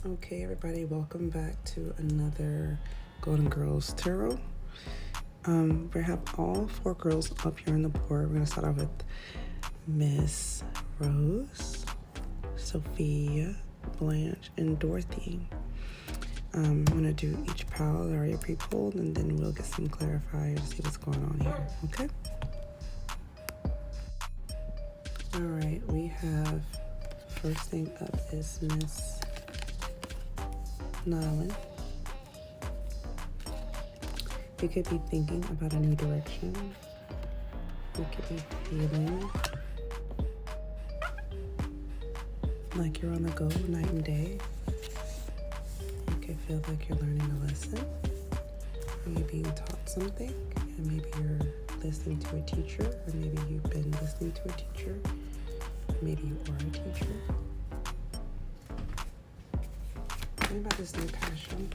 Okay, everybody, welcome back to another Golden Girls Tarot. We have all four girls up here on the board. We're going to start off with Miss Rose, Sophia, Blanche, and Dorothy. I'm going to do each pile that are already pre-pulled, and then we'll get some clarifiers to see what's going on here, okay? All right, we have, first thing up is Miss Nylund. You could be thinking about a new direction. You could be feeling like you're on the go night and day. You could feel like you're learning a lesson. Or you're being taught something, and maybe you're listening to a teacher, or maybe you've been listening to a teacher. Maybe you are a teacher. What about this new passion?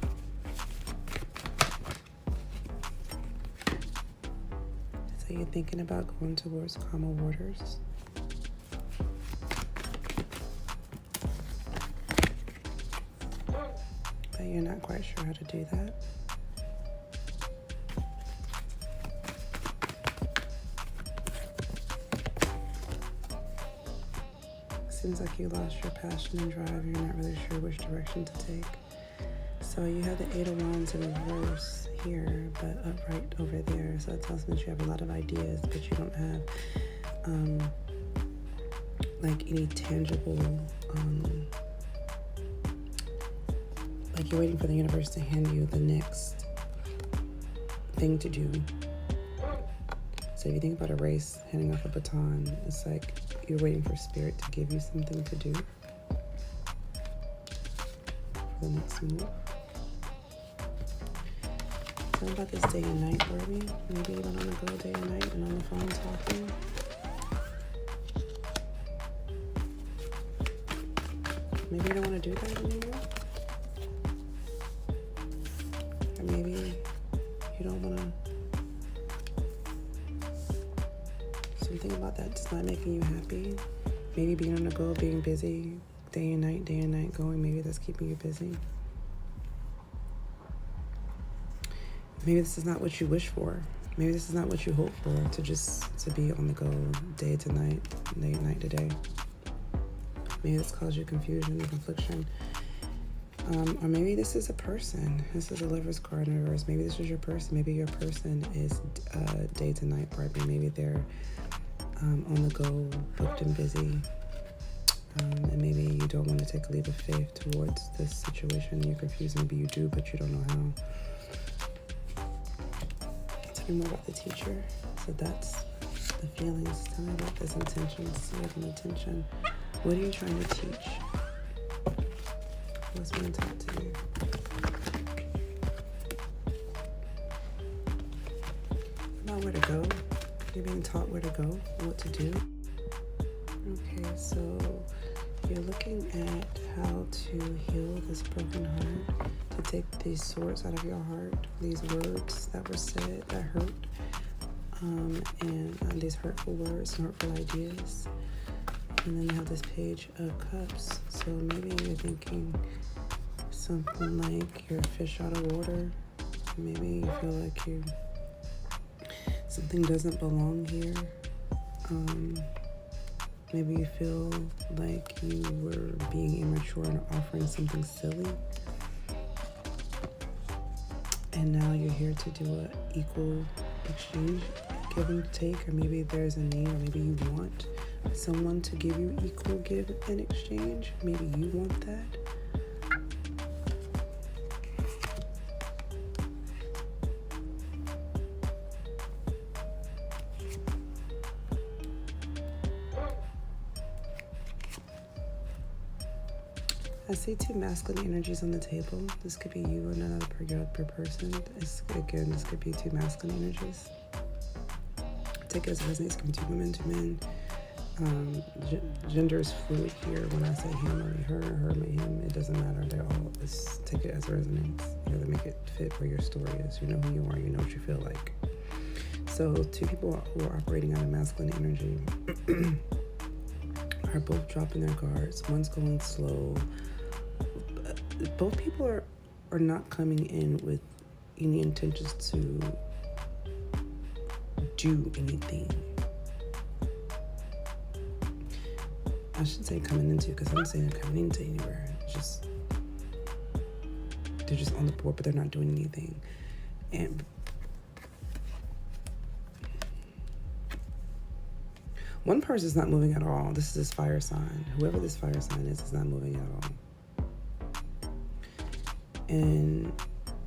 So you're thinking about going towards calmer waters. But you're not quite sure how to do that. Seems like you lost your passion and drive. You're not really sure which direction to take. So you have the Eight of Wands in reverse here, but upright over there. So it tells me that you have a lot of ideas, but you don't have like any tangible, like you're waiting for the universe to hand you the next thing to do. So if you think about a race, handing off a baton, it's like you're waiting for spirit to give you something to do for the next move. Tell me about this day and night, Barbie. Maybe you went on a go day and night and on the phone talking. Maybe you don't want to do that anymore. Or maybe you don't want to. Something about that just not making you happy. Maybe being on the go, being busy, day and night going, maybe that's keeping you busy. Maybe this is not what you wish for. Maybe this is not what you hope for, to be on the go day to night, day and night to day. Maybe this caused you confusion and confliction. Or maybe this is a person. This is a Lover's card in reverse. Maybe this is your person. Maybe your person is day to night partner. Maybe they're on the go, booked and busy. And maybe you don't want to take a leap of faith towards this situation. You're confused. Maybe you do, but you don't know how. Tell me more about the teacher. So that's the feelings. Tell me about this intention. You have an intention. What are you trying to teach? What's being taught to you? About where to go. You're being taught where to go, what to do. Okay, so you're looking at how to heal this broken heart, to take these swords out of your heart, these words that were said that hurt, and these hurtful words and hurtful ideas. And then you have this Page of Cups. So maybe you're thinking something like you're a fish out of water. Maybe you feel like something doesn't belong here. Maybe you feel like you were being immature and offering something silly. And now you're here to do an equal exchange, give and take, or maybe there's a need, or maybe you want someone to give you equal give and exchange. Maybe you want that. I see two masculine energies on the table. This could be you or another per person. This could be two masculine energies. Take it as it resonates. It can be two women, two men. Gender is fluid here. When I say him or her or him, it doesn't matter. They're all, just take it as it resonates. You have to make it fit where your story is. You know who you are. You know what you feel like. So two people who are operating out of masculine energy are both dropping their guards. One's going slow, both people are not coming in with any intentions to do anything. I shouldn't say coming into, because I'm saying they're coming into anywhere. It's just, they're just on the board, but they're not doing anything. And one person's not moving at all. This is this fire sign. Whoever this fire sign is not moving at all. And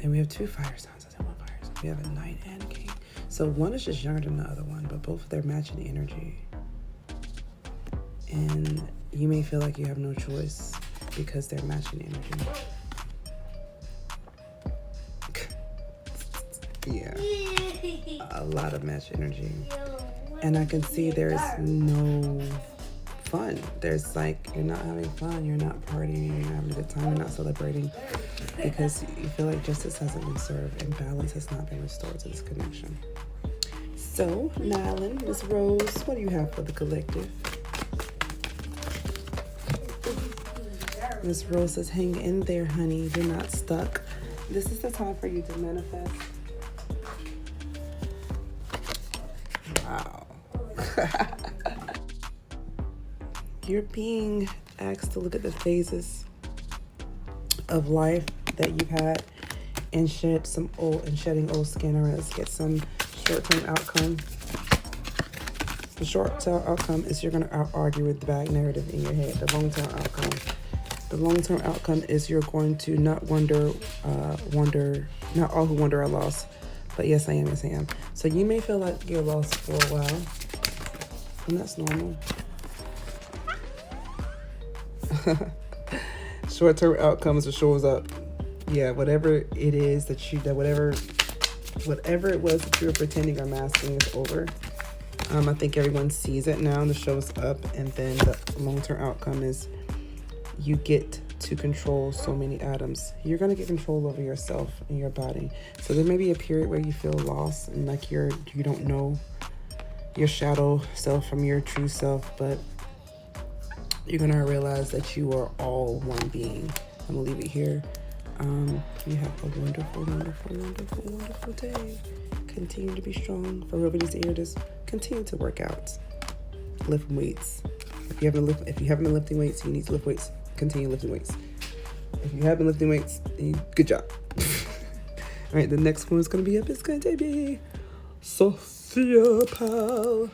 we have two fire signs. I said one fire sign. We have a knight and a king. So one is just younger than the other one, but both of them matching the energy. And you may feel like you have no choice because they're matching the energy. Yeah, a lot of match energy. And I can see there's no fun. There's like, you're not having fun, you're not partying, you're not having a good time, you're not celebrating, because you feel like justice hasn't been served and balance has not been restored to this connection. So, Nylund, Miss Rose, what do you have for the collective? Miss Rose says, hang in there, honey. You're not stuck. This is the time for you to manifest. Wow. You're being asked to look at the phases of life that you've had and shed some old and shedding old skin, or else get some short-term outcome. The short-term outcome is you're going to argue with the bad narrative in your head. The long-term outcome is you're going to not wonder, not all who wonder are lost, but yes I am. So you may feel like you're lost for a while, and that's normal. Short-term outcomes that shows up. Yeah, whatever it is whatever it was that you were pretending or masking is over. I think everyone sees it now and it shows up, and then the long-term outcome is you get to control so many atoms. You're going to get control over yourself and your body. So there may be a period where you feel lost and like you don't know your shadow self from your true self, but you're going to realize that you are all one being. I'm going to leave it here. You have a wonderful, wonderful, wonderful, wonderful day. Continue to be strong. For whoever needs to hear this, continue to work out. Lift weights. If you haven't been lifting weights, you need to lift weights. Continue lifting weights. If you have been lifting weights, good job. All right, the next one is going to be up. It's going to be Sophia, pal.